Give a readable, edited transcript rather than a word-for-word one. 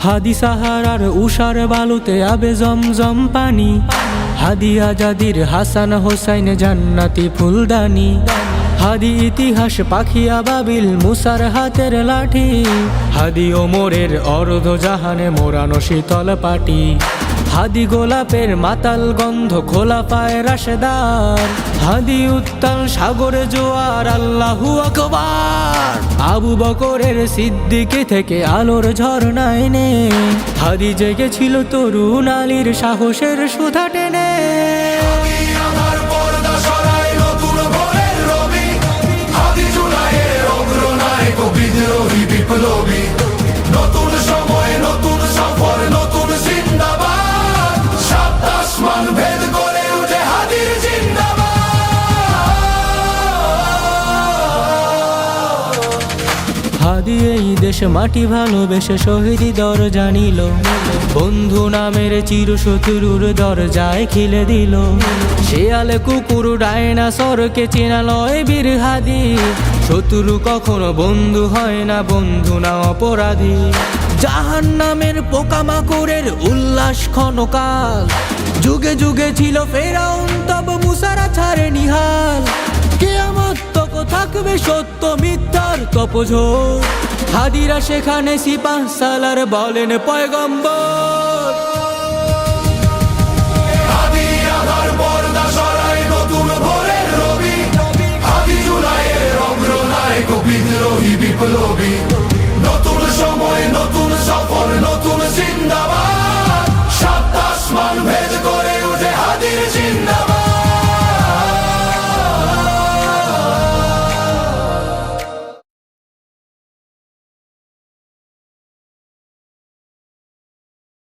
হাদি সাহারার উষার বালুতে আবে জমজম পানি, হাদি আজাদির হাসান হোসাইন জান্নাতি ফুলদানি, হাদি ইতিহাস পাখি আবাবিল মুসার হাতের লাঠি, হাদি ওমরের অর্ধ জাহানে মোরানো শীতল পাটি, হাদি গোলাপের মাতাল গন্ধ খোলা পায় রাশেদার, হাদি উত্তাল সাগরে জোয়ার আল্লাহু আকবার। আবু বকরের সিদ্দিকী থেকে আলোর ঝর্ণায় নে, হাদি জেগেছিল তরুণ আলীর সাহসের সুধা টেনে। নতুন সময় নতুন সফর নতুন জিন্দাবাদ, সাত আসমান ভেদ করে উঠে হাদির জিন্দাবাদ। হাদি এই দেশ মাটি ভালোবেসে শহীদি দরজা নিল, বন্ধু নামের চির শত্রুর দরজায় খিলে দিল, শেয়ালে কুকুর ডায়নাসরকে চেনা লয় বীর হাদি, শত্রু কখনো বন্ধু হয় না, বন্ধু না অপরাধী। জাহান্নামের পোকামাকড়ের উল্লাস ক্ষণকাল, যুগে যুগে ছিল ফেরাউন তব মুসারা ছাড়ে নিহাল, কিয়ামত তক থাকবে সত্য মিথ্যার তপঝোর, হাদিরা সেখানে সিপাহ সালার বলেন পয়গম্বর। হাদি আধার পর্দা সরাই নতুন ভোরের রবি, হাদি জুলাইয়ের অগ্রনায়ক বিদ্রোহী বিপ্লবী।